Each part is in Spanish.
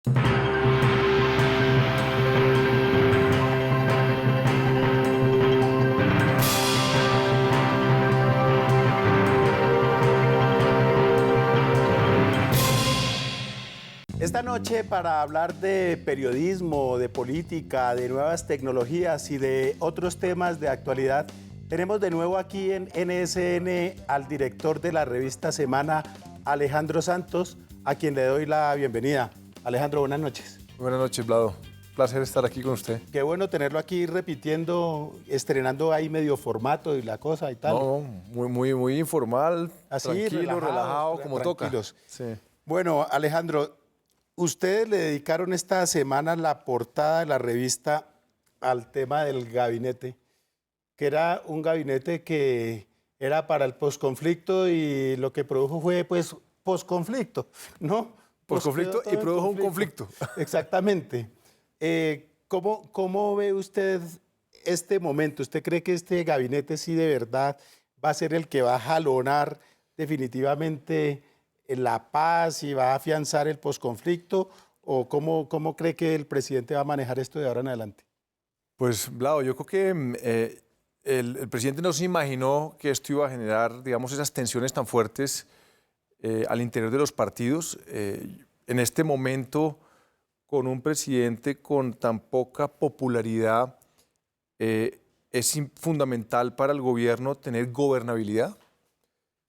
Esta noche, para hablar de periodismo, de política, de nuevas tecnologías y de otros temas de actualidad, tenemos de nuevo aquí en NSN al director de la revista Semana, Alejandro Santos, a quien le doy la bienvenida. Alejandro, buenas noches. Buenas noches, Vlado. Placer estar aquí con usted. Qué bueno tenerlo aquí repitiendo, estrenando ahí medio formato y la cosa y tal. No, muy informal, así, tranquilo, relajado, como tranquilos. toca. Sí. Bueno, Alejandro, ustedes le dedicaron esta semana la portada de la revista al tema del gabinete, que era un gabinete que era para el posconflicto y lo que produjo fue, pues, posconflicto, ¿no? Posconflicto y produjo un conflicto. Exactamente. ¿Cómo ve usted este momento? ¿Usted cree que este gabinete sí de verdad va a ser el que va a jalonar definitivamente la paz y va a afianzar el posconflicto? ¿O cómo cree que el presidente va a manejar esto de ahora en adelante? Pues, Vlado, yo creo que el presidente no se imaginó que esto iba a generar, digamos, esas tensiones tan fuertes al interior de los partidos. En este momento, con un presidente con tan poca popularidad, es fundamental para el gobierno tener gobernabilidad.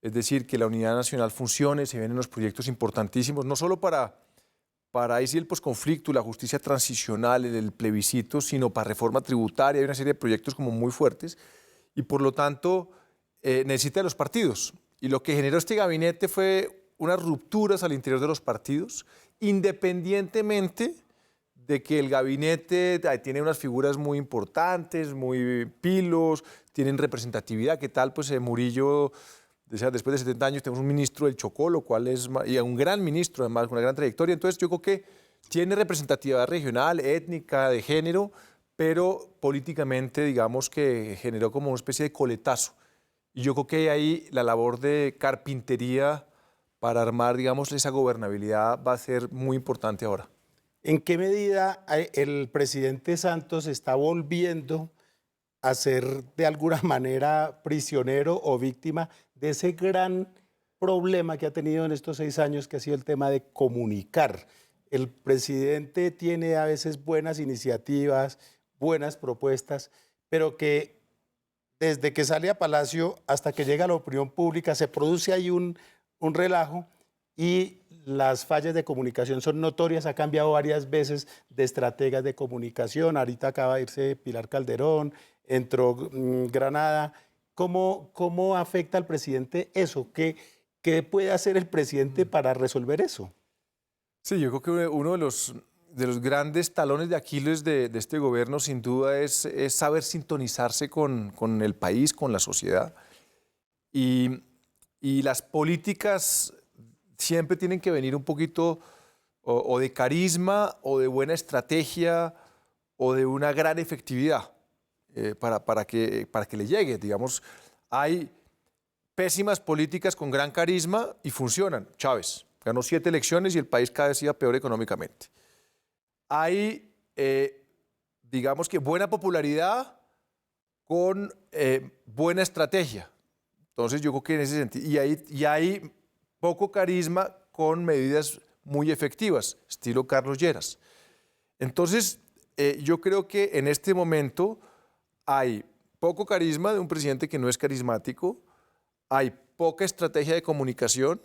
Es decir, que la unidad nacional funcione, se vienen unos proyectos importantísimos, no solo para ahí sí el posconflicto, la justicia transicional, el plebiscito, sino para reforma tributaria. Hay una serie de proyectos como muy fuertes y por lo tanto necesita de los partidos. Y lo que generó este gabinete fue unas rupturas al interior de los partidos, independientemente de que el gabinete tiene unas figuras muy importantes, muy pilos, tienen representatividad. ¿Qué tal? Pues Murillo, después de 70 años tenemos un ministro del Chocó, lo cual es, y un gran ministro además, con una gran trayectoria. Entonces yo creo que tiene representatividad regional, étnica, de género, pero políticamente digamos que generó como una especie de coletazo. Y yo creo que ahí la labor de carpintería para armar, digamos, esa gobernabilidad va a ser muy importante ahora. ¿En qué medida el presidente Santos está volviendo a ser de alguna manera prisionero o víctima de ese gran problema que ha tenido en estos 6 años, que ha sido el tema de comunicar? El presidente tiene a veces buenas iniciativas, buenas propuestas, pero que desde que sale a Palacio hasta que llega a la opinión pública se produce ahí un relajo y las fallas de comunicación son notorias. Ha cambiado varias veces de estrategas de comunicación. Ahorita acaba de irse Pilar Calderón, entró Granada. ¿Cómo afecta al presidente eso? ¿Qué puede hacer el presidente para resolver eso? Sí, yo creo que uno de los grandes talones de Aquiles de este gobierno sin duda es saber sintonizarse con el país, con la sociedad. Y las políticas siempre tienen que venir un poquito o de carisma o de buena estrategia o de una gran efectividad para que le llegue. Digamos, hay pésimas políticas con gran carisma y funcionan. Chávez ganó 7 elecciones y el país cada vez iba peor económicamente. Hay, digamos que buena popularidad con buena estrategia. Entonces yo creo que en ese sentido, y hay poco carisma con medidas muy efectivas, estilo Carlos Lleras. Entonces yo creo que en este momento hay poco carisma de un presidente que no es carismático, hay poca estrategia de comunicación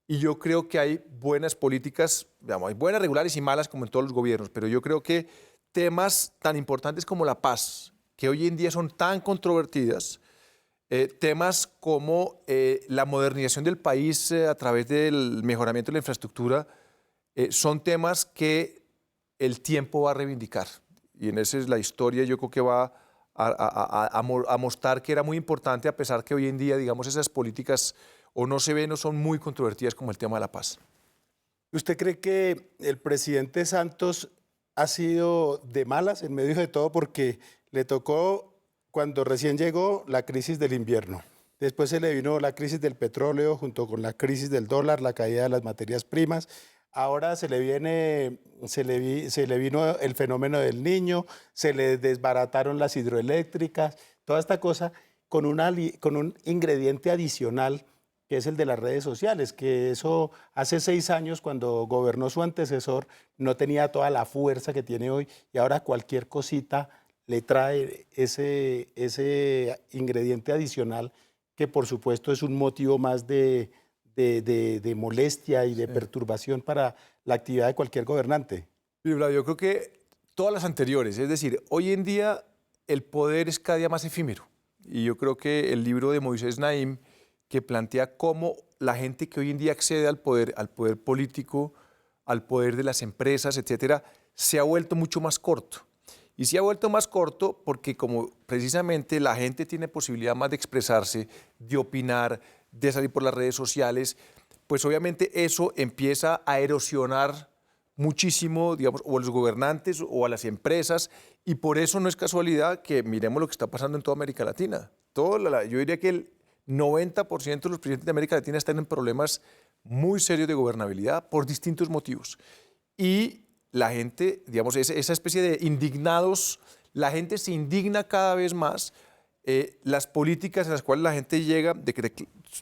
y yo creo que hay buenas políticas, digamos, hay buenas, regulares y malas como en todos los gobiernos, pero yo creo que temas tan importantes como la paz, que hoy en día son tan controvertidas, temas como la modernización del país a través del mejoramiento de la infraestructura, son temas que el tiempo va a reivindicar. Y en esa es la historia, yo creo que va a mostrar que era muy importante, a pesar que hoy en día, digamos, esas políticas o no se ven o son muy controvertidas como el tema de la paz. ¿Usted cree que el presidente Santos ha sido de malas en medio de todo? Porque le tocó, cuando recién llegó, la crisis del invierno. Después se le vino la crisis del petróleo junto con la crisis del dólar, la caída de las materias primas. ahora se le vino el fenómeno del niño, se le desbarataron las hidroeléctricas, toda esta cosa con un ingrediente adicional que es el de las redes sociales, que eso hace 6 años cuando gobernó su antecesor no tenía toda la fuerza que tiene hoy y ahora cualquier cosita le trae ese ingrediente adicional que por supuesto es un motivo más de molestia y de perturbación para la actividad de cualquier gobernante. Sí, Flavio, yo creo que todas las anteriores, es decir, hoy en día el poder es cada día más efímero. Y yo creo que el libro de Moisés Naim, que plantea cómo la gente que hoy en día accede al poder político, al poder de las empresas, etcétera, se ha vuelto mucho más corto. Y se ha vuelto más corto porque como precisamente la gente tiene posibilidad más de expresarse, de opinar, de salir por las redes sociales, pues obviamente eso empieza a erosionar muchísimo, digamos, o a los gobernantes o a las empresas, y por eso no es casualidad que miremos lo que está pasando en toda América Latina. Yo diría que el 90% de los presidentes de América Latina están en problemas muy serios de gobernabilidad por distintos motivos. Y la gente, digamos, esa especie de indignados, la gente se indigna cada vez más. Las políticas en las cuales la gente llega,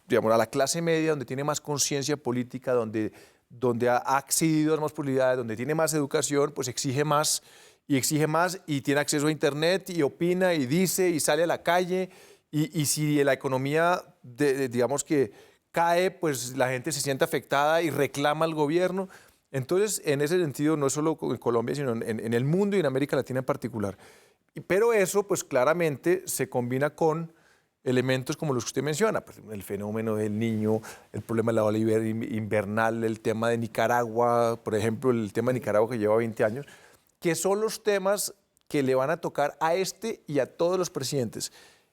digamos, a la clase media, donde tiene más conciencia política, donde ha accedido a más posibilidades, donde tiene más educación, pues exige más y tiene acceso a Internet y opina y dice y sale a la calle. Y si la economía, digamos que cae, pues la gente se siente afectada y reclama al gobierno. Entonces, en ese sentido, no solo en Colombia, sino en el mundo y en América Latina en particular. Pero eso, pues claramente, se combina con elementos como los que usted menciona, pues, el fenómeno del niño, el problema de la ola invernal, el tema de Nicaragua, por ejemplo, el tema de Nicaragua que lleva 20 años, que son los temas que le van a tocar a este y a todos los presidentes.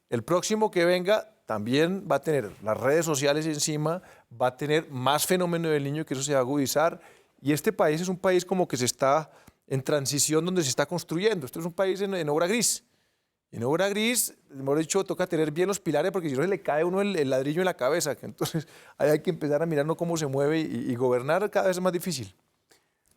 El próximo que venga también va a tener las redes sociales encima, va a tener más fenómeno del niño, que eso se va a agudizar. Y este país es un país como que se está en transición, donde se está construyendo. Esto es un país en obra gris. En obra gris, hemos dicho, toca tener bien los pilares, porque si no se le cae a uno el ladrillo en la cabeza. Entonces ahí hay que empezar a mirarnos cómo se mueve y gobernar cada vez es más difícil.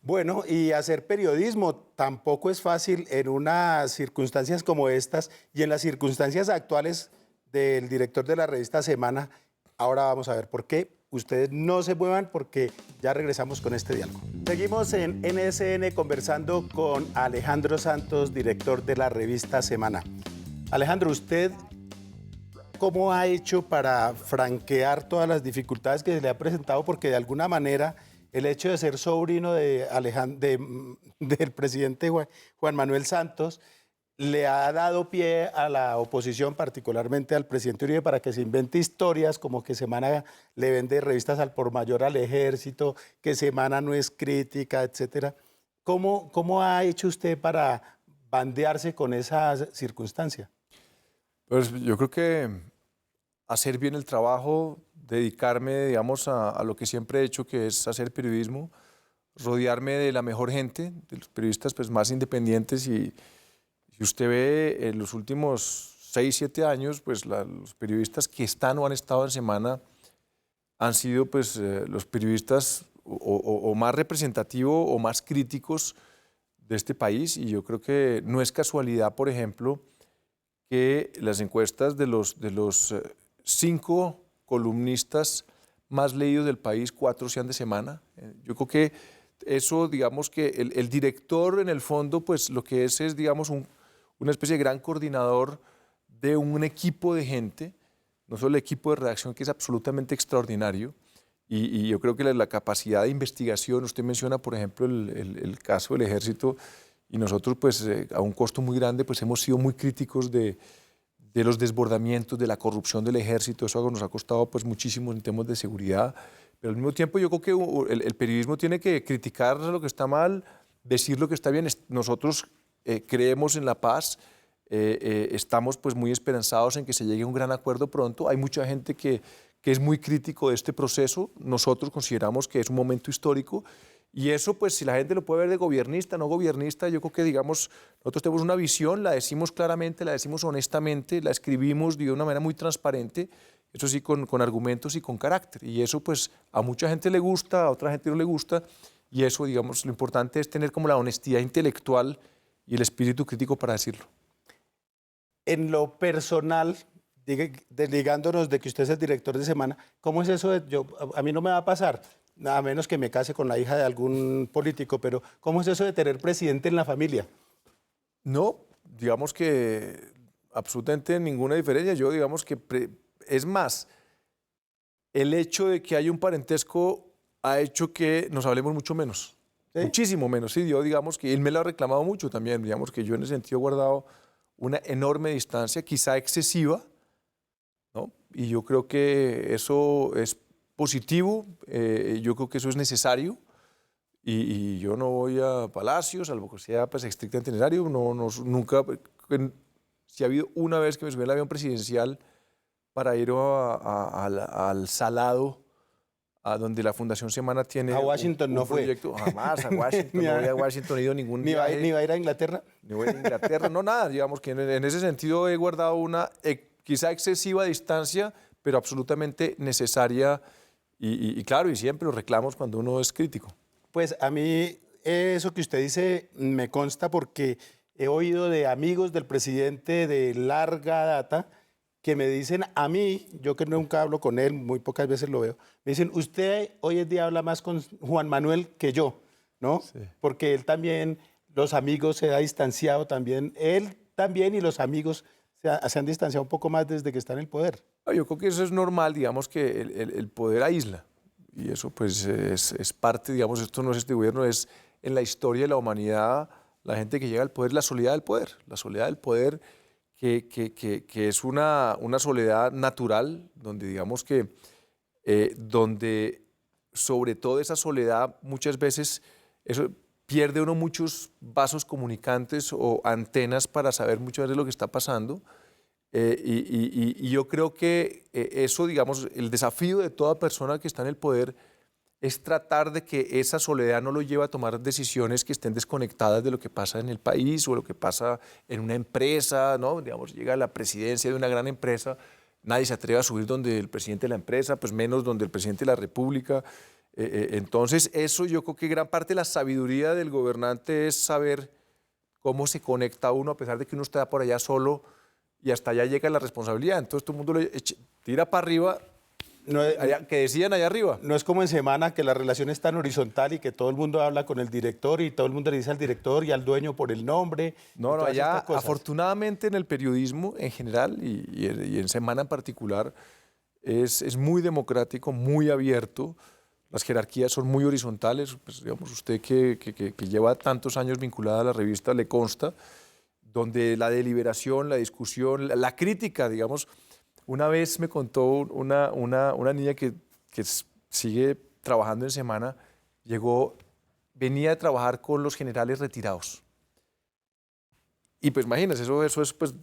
Bueno, y hacer periodismo tampoco es fácil en unas circunstancias como estas y en las circunstancias actuales del director de la revista Semana. Ahora vamos a ver por qué. Ustedes no se muevan porque ya regresamos con este diálogo. Seguimos en NSN conversando con Alejandro Santos, director de la revista Semana. Alejandro, ¿usted cómo ha hecho para franquear todas las dificultades que se le ha presentado? Porque de alguna manera el hecho de ser sobrino del presidente Juan Manuel Santos le ha dado pie a la oposición, particularmente al presidente Uribe, para que se invente historias como que Semana le vende revistas al por mayor al ejército, que Semana no es crítica, etcétera. ¿Cómo ha hecho usted para bandearse con esa circunstancia? Pues yo creo que hacer bien el trabajo, dedicarme, digamos, a lo que siempre he hecho, que es hacer periodismo, rodearme de la mejor gente, de los periodistas pues, más independientes. Y si usted ve en los últimos 6, 7 años, pues los periodistas que están o han estado en Semana han sido pues, los periodistas o más representativos o más críticos de este país. Y yo creo que no es casualidad, por ejemplo, que las encuestas de los 5 columnistas más leídos del país, 4 sean de Semana. Yo creo que eso, digamos que el director en el fondo, pues lo que es digamos, una especie de gran coordinador de un equipo de gente, no solo el equipo de redacción, que es absolutamente extraordinario, y yo creo que la capacidad de investigación, usted menciona, por ejemplo, el caso del ejército, y nosotros, pues, a un costo muy grande, pues hemos sido muy críticos de los desbordamientos, de la corrupción del ejército. Eso nos ha costado pues, muchísimo en temas de seguridad. Pero al mismo tiempo yo creo que el periodismo tiene que criticar lo que está mal, decir lo que está bien. Nosotros creemos en la paz, estamos pues, muy esperanzados en que se llegue a un gran acuerdo pronto. Hay mucha gente que es muy crítico de este proceso. Nosotros consideramos que es un momento histórico. Y eso, pues, si la gente lo puede ver de gobiernista, no gobiernista, yo creo que, digamos, nosotros tenemos una visión, la decimos claramente, la decimos honestamente, la escribimos de una manera muy transparente, eso sí, con argumentos y con carácter. Y eso, pues, a mucha gente le gusta, a otra gente no le gusta. Y eso, digamos, lo importante es tener como la honestidad intelectual y el espíritu crítico para decirlo. En lo personal, desligándonos de que usted es el director de semana, ¿cómo es eso a mí no me va a pasar, a menos que me case con la hija de algún político, pero ¿cómo es eso de tener presidente en la familia? No, digamos que absolutamente ninguna diferencia. Yo digamos que, es más, el hecho de que haya un parentesco ha hecho que nos hablemos mucho menos. ¿Sí? Muchísimo menos. Sí, yo digamos que él me lo ha reclamado mucho también. Digamos que yo en ese sentido he guardado una enorme distancia, quizá excesiva, ¿no? Y yo creo que eso es positivo, yo creo que eso es necesario. Y yo no voy a Palacios, salvo que sea pues, estrictamente necesario. Nunca, si ha habido una vez que me subí al avión presidencial para ir al Salado, a donde la Fundación Semana tiene A Washington un no fue. proyecto. Jamás a Washington, no voy a Washington, no he ido a ningún ¿Ni va viaje. a ir a Inglaterra? Ni voy a Inglaterra, no nada. Digamos que en ese sentido he guardado una quizá excesiva distancia, pero absolutamente necesaria. Y claro, y siempre los reclamos cuando uno es crítico. Pues a mí eso que usted dice me consta porque he oído de amigos del presidente de larga data que me dicen a mí, yo que nunca hablo con él, muy pocas veces lo veo, me dicen, usted hoy en día habla más con Juan Manuel que yo, ¿no? Sí. Porque él también, los amigos se ha distanciado también, él también y los amigos se han distanciado un poco más desde que está en el poder. Yo creo que eso es normal, digamos que el poder aísla. Y eso pues es parte, digamos, esto no es este gobierno, es en la historia de la humanidad, la gente que llega al poder, la soledad del poder. La soledad del poder que es una soledad natural, donde digamos que, donde sobre todo esa soledad muchas veces eso, pierde uno muchos vasos comunicantes o antenas para saber muchas veces lo que está pasando. Y yo creo que eso, digamos, el desafío de toda persona que está en el poder es tratar de que esa soledad no lo lleve a tomar decisiones que estén desconectadas de lo que pasa en el país o lo que pasa en una empresa, ¿no? Digamos, llega a la presidencia de una gran empresa, nadie se atreve a subir donde el presidente de la empresa, pues menos donde el presidente de la República. Entonces, eso yo creo que gran parte de la sabiduría del gobernante es saber cómo se conecta uno a pesar de que uno está por allá solo y hasta allá llega la responsabilidad. Entonces, todo el mundo lo tira para arriba. No, Que decían allá arriba. No es como en Semana, que la relación es tan horizontal y que todo el mundo habla con el director y todo el mundo le dice al director y al dueño por el nombre. No, allá afortunadamente en el periodismo en general y en Semana en particular es muy democrático, muy abierto. Las jerarquías son muy horizontales. Pues, digamos, usted que lleva tantos años vinculada a la revista le consta, donde la deliberación, la discusión, la crítica, digamos. Una vez me contó una niña que sigue trabajando en Semana, venía a trabajar con los generales retirados. Y pues imagínense, eso es pues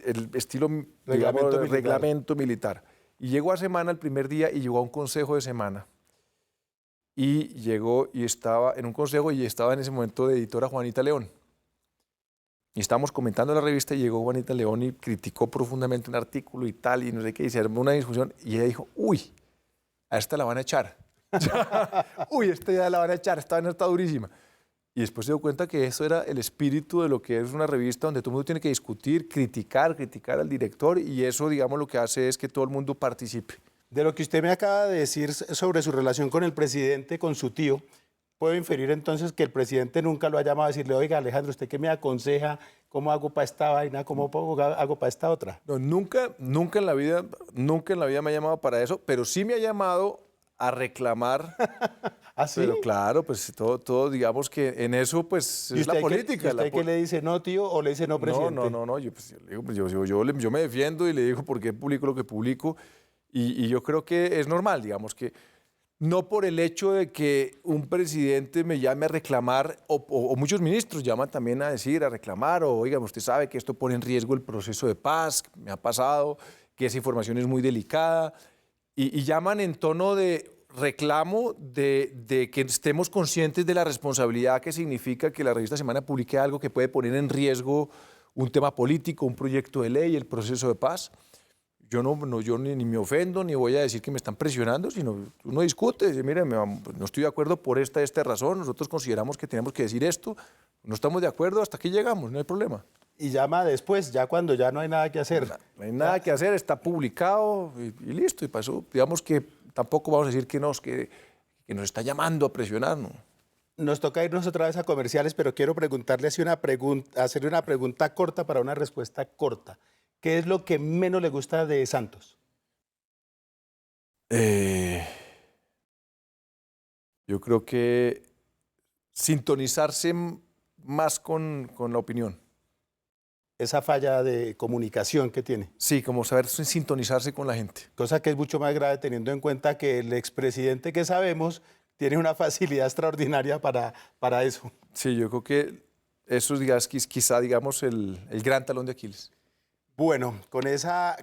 el estilo reglamento militar. Y llegó a Semana el primer día y llegó a un consejo de Semana. Y llegó y estaba en un consejo y estaba en ese momento de editora Juanita León. Y estábamos comentando la revista y llegó Juanita León y criticó profundamente un artículo y tal, y no sé qué, y se armó una discusión, y ella dijo, uy, a esta la van a echar. Uy, esta ya la van a echar, esta vaina está durísima. Y después se dio cuenta que eso era el espíritu de lo que es una revista donde todo el mundo tiene que discutir, criticar al director, y eso, digamos, lo que hace es que todo el mundo participe. De lo que usted me acaba de decir sobre su relación con el presidente, con su tío, puedo inferir entonces que el presidente nunca lo ha llamado a decirle, oiga, Alejandro, ¿usted qué me aconseja? ¿Cómo hago para esta vaina? ¿Cómo hago para esta otra? No, nunca en la vida me ha llamado para eso, pero sí me ha llamado a reclamar. ¿Ah, sí? Pero claro, pues todo digamos que en eso pues es la política. ¿Y usted qué le dice, no, tío, o le dice, no, presidente? No, yo me defiendo y le digo por qué publico lo que publico, y yo creo que es normal, digamos que no por el hecho de que un presidente me llame a reclamar, o muchos ministros llaman también a decir, a reclamar, o oigan, usted sabe que esto pone en riesgo el proceso de paz, me ha pasado, que esa información es muy delicada, y llaman en tono de reclamo de que estemos conscientes de la responsabilidad que significa que la revista Semana publique algo que puede poner en riesgo un tema político, un proyecto de ley, el proceso de paz. yo ni me ofendo, ni voy a decir que me están presionando, sino uno discute, dice, mire, no estoy de acuerdo por esta razón, nosotros consideramos que tenemos que decir esto, no estamos de acuerdo, hasta aquí llegamos, no hay problema. Y llama después, ya cuando ya no hay nada que hacer. No hay nada que hacer, está publicado y listo, y pasó. Digamos que tampoco vamos a decir que nos está llamando a presionar, ¿no? Nos toca irnos otra vez a comerciales, pero quiero preguntarle hacerle una pregunta corta para una respuesta corta. ¿Qué es lo que menos le gusta de Santos? Yo creo que sintonizarse más con la opinión. Esa falla de comunicación que tiene. Sí, como saber sintonizarse con la gente. Cosa que es mucho más grave teniendo en cuenta que el expresidente que sabemos tiene una facilidad extraordinaria para eso. Sí, yo creo que eso es quizá, digamos, el gran talón de Aquiles. Bueno, con esa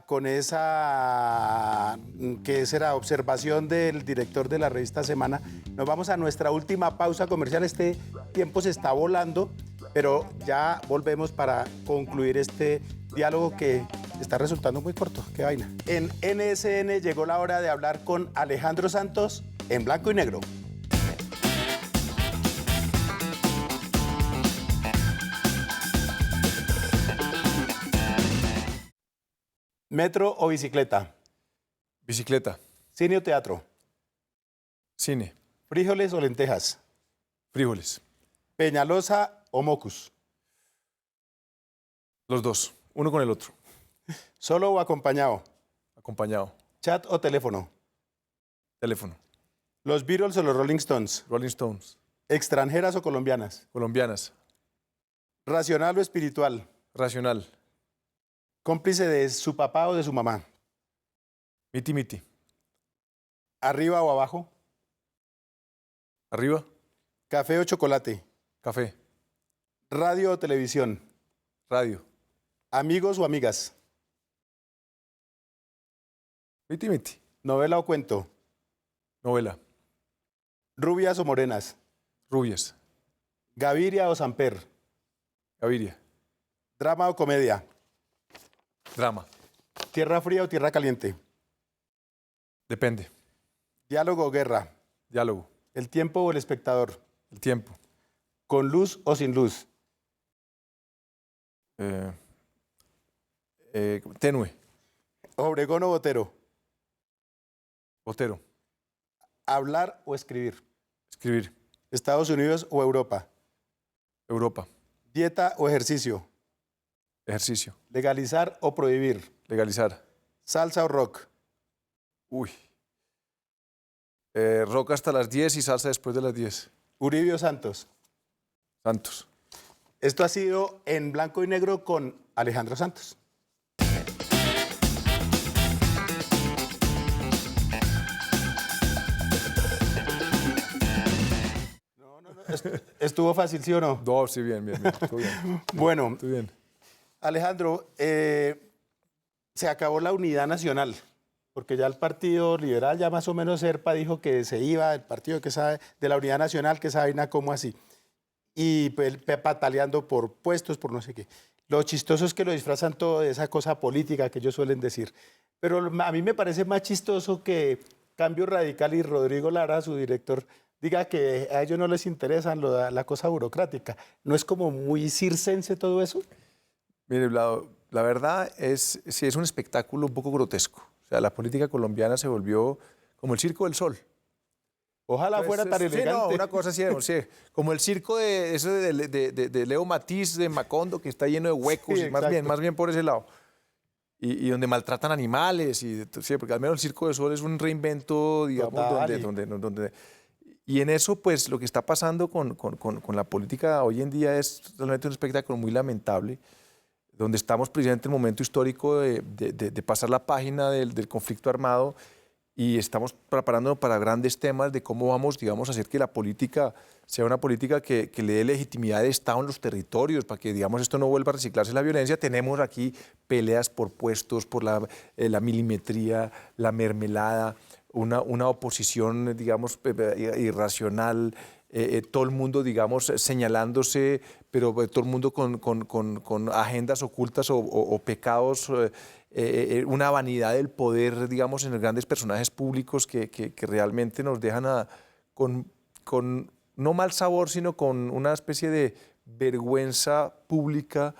que será observación del director de la revista Semana, nos vamos a nuestra última pausa comercial. Este tiempo se está volando, pero ya volvemos para concluir este diálogo que está resultando muy corto. Qué vaina. En NSN llegó la hora de hablar con Alejandro Santos en blanco y negro. ¿Metro o bicicleta? Bicicleta. ¿Cine o teatro? Cine. ¿Frijoles o lentejas? Frijoles. ¿Peñalosa o Mocus? Los dos, uno con el otro. ¿Solo o acompañado? Acompañado. ¿Chat o teléfono? Teléfono. ¿Los Beatles o los Rolling Stones? Rolling Stones. ¿Extranjeras o colombianas? Colombianas. ¿Racional o espiritual? Racional. ¿Cómplice de su papá o de su mamá? Miti miti. ¿Arriba o abajo? Arriba. ¿Café o chocolate? Café. ¿Radio o televisión? Radio. ¿Amigos o amigas? Miti miti. ¿Novela o cuento? Novela. ¿Rubias o morenas? Rubias. ¿Gaviria o Samper? Gaviria. ¿Drama o comedia? Drama. ¿Tierra fría o tierra caliente? Depende. ¿Diálogo o guerra? Diálogo. ¿El tiempo o el espectador? El tiempo. ¿Con luz o sin luz? Tenue. ¿Obregón o Botero? Botero. ¿Hablar o escribir? Escribir. ¿Estados Unidos o Europa? Europa. ¿Dieta o ejercicio? Ejercicio. ¿Legalizar o prohibir? Legalizar. ¿Salsa o rock? Uy. Rock hasta las 10 y salsa después de las 10. ¿Uribe o Santos? Santos. Esto ha sido En Blanco y Negro con Alejandro Santos. Estuvo fácil, ¿sí o no? No, sí, bien, bien, bien. Estuvo bien. Bueno, Estuvo bien. Alejandro, se acabó la unidad nacional, porque ya el Partido Liberal, ya más o menos ERPA dijo que se iba, el partido que sabe de la unidad nacional, que sabe cómo así. Y pues, pataleando por puestos, por no sé qué. Lo chistoso es que lo disfrazan todo de esa cosa política que ellos suelen decir. Pero a mí me parece más chistoso que Cambio Radical y Rodrigo Lara, su director, diga que a ellos no les interesa la cosa burocrática. ¿No es como muy circense todo eso? Mire, la verdad es, sí, es un espectáculo un poco grotesco. O sea, la política colombiana se volvió como el Circo del Sol. Ojalá fuera tan elegante. Sí, no, una cosa así, sí, como el circo de Leo Matiz, de Macondo, que está lleno de huecos, Sí, más bien por ese lado. Y donde maltratan animales, sí, porque al menos el Circo del Sol es un reinvento, digamos, donde y en eso, pues, lo que está pasando con la política hoy en día es realmente un espectáculo muy lamentable, donde estamos precisamente en el momento histórico de pasar la página del conflicto armado y estamos preparándonos para grandes temas de cómo vamos, digamos, a hacer que la política sea una política que le dé legitimidad de Estado en los territorios, para que, digamos, esto no vuelva a reciclarse la violencia. Tenemos aquí peleas por puestos, por la milimetría, la mermelada, una oposición, digamos, irracional, todo el mundo, digamos, señalándose, pero todo el mundo con agendas ocultas o pecados, una vanidad del poder, digamos, en los grandes personajes públicos que realmente nos dejan con no mal sabor, sino con una especie de vergüenza pública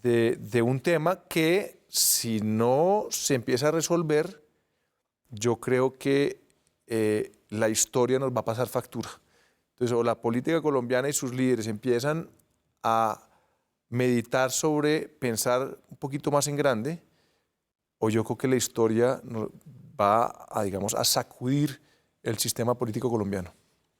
de un tema que, si no se empieza a resolver, yo creo que la historia nos va a pasar factura. Entonces, o la política colombiana y sus líderes empiezan a meditar sobre pensar un poquito más en grande, o yo creo que la historia va a, digamos, a sacudir el sistema político colombiano.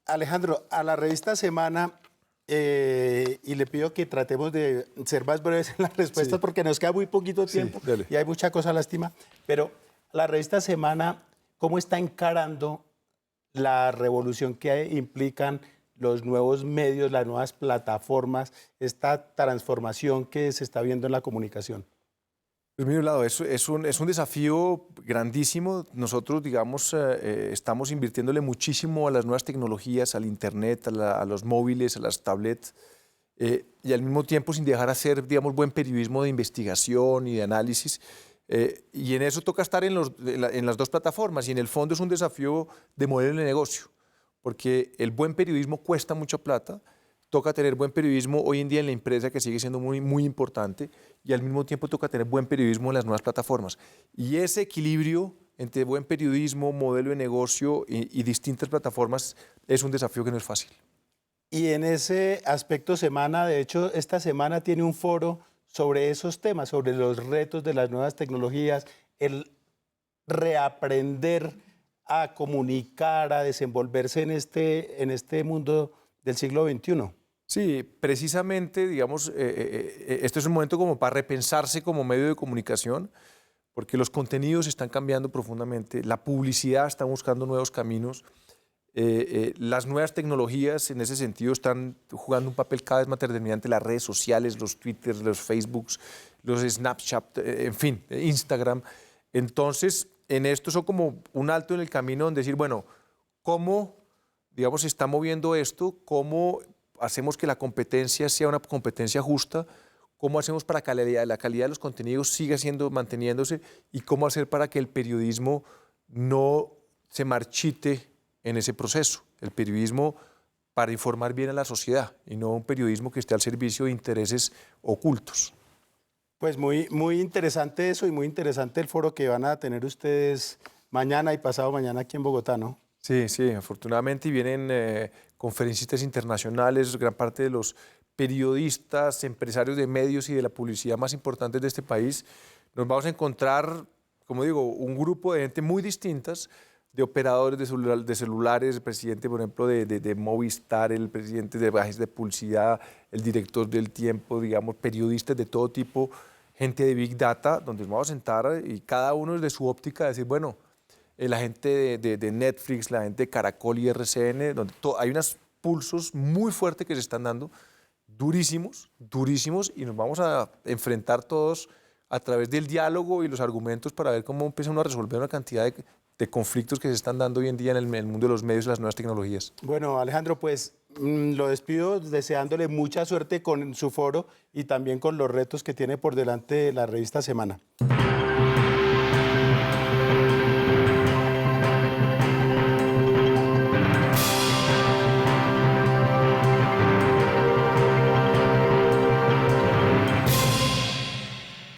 Alejandro, a la revista Semana, y le pido que tratemos de ser más breves en las respuestas, Sí. porque nos queda muy poquito tiempo dale. y hay mucha cosa lástima, pero la revista Semana, ¿cómo está encarando la revolución que implican los nuevos medios, las nuevas plataformas, esta transformación que se está viendo en la comunicación? Pues mira, Lado, es un desafío grandísimo. Nosotros, digamos, estamos invirtiéndole muchísimo a las nuevas tecnologías, al Internet, a los móviles, a las tablets, y al mismo tiempo sin dejar hacer, digamos, buen periodismo de investigación y de análisis. Y en eso toca estar en las dos plataformas, y en el fondo es un desafío de modelo de negocio, porque el buen periodismo cuesta mucha plata. Toca tener buen periodismo hoy en día en la impresa, que sigue siendo muy, muy importante, y al mismo tiempo toca tener buen periodismo en las nuevas plataformas. Y ese equilibrio entre buen periodismo, modelo de negocio y distintas plataformas es un desafío que no es fácil. Y en ese aspecto Semana, de hecho, esta semana tiene un foro sobre esos temas, sobre los retos de las nuevas tecnologías, el reaprender a comunicar, a desenvolverse en este mundo del siglo XXI. Sí, precisamente, digamos, este es un momento como para repensarse como medio de comunicación, porque los contenidos están cambiando profundamente, la publicidad está buscando nuevos caminos, las nuevas tecnologías en ese sentido están jugando un papel cada vez más determinante, las redes sociales, los Twitter, los Facebooks, los Snapchat, en fin, Instagram. Entonces, en esto son como un alto en el camino donde decir, bueno, ¿cómo, digamos, se está moviendo esto? ¿Cómo hacemos que la competencia sea una competencia justa? ¿Cómo hacemos para que la calidad de los contenidos siga manteniéndose? ¿Y cómo hacer para que el periodismo no se marchite en ese proceso? El periodismo para informar bien a la sociedad y no un periodismo que esté al servicio de intereses ocultos. Pues muy, muy interesante eso y muy interesante el foro que van a tener ustedes mañana y pasado mañana aquí en Bogotá, ¿no? Sí, sí, afortunadamente, y vienen conferencistas internacionales, gran parte de los periodistas, empresarios de medios y de la publicidad más importantes de este país. Nos vamos a encontrar, como digo, un grupo de gente muy distintas, de operadores de celulares, el presidente, por ejemplo, de Movistar, el presidente de agencias de publicidad, el director del Tiempo, digamos, periodistas de todo tipo, gente de Big Data, donde nos vamos a sentar y cada uno desde su óptica decir, bueno, la gente de Netflix, la gente de Caracol y RCN, donde hay unos pulsos muy fuertes que se están dando, durísimos, durísimos, y nos vamos a enfrentar todos a través del diálogo y los argumentos para ver cómo empiezan a resolver una cantidad de conflictos que se están dando hoy en día en el mundo de los medios y las nuevas tecnologías. Bueno, Alejandro, pues lo despido deseándole mucha suerte con su foro y también con los retos que tiene por delante la revista Semana.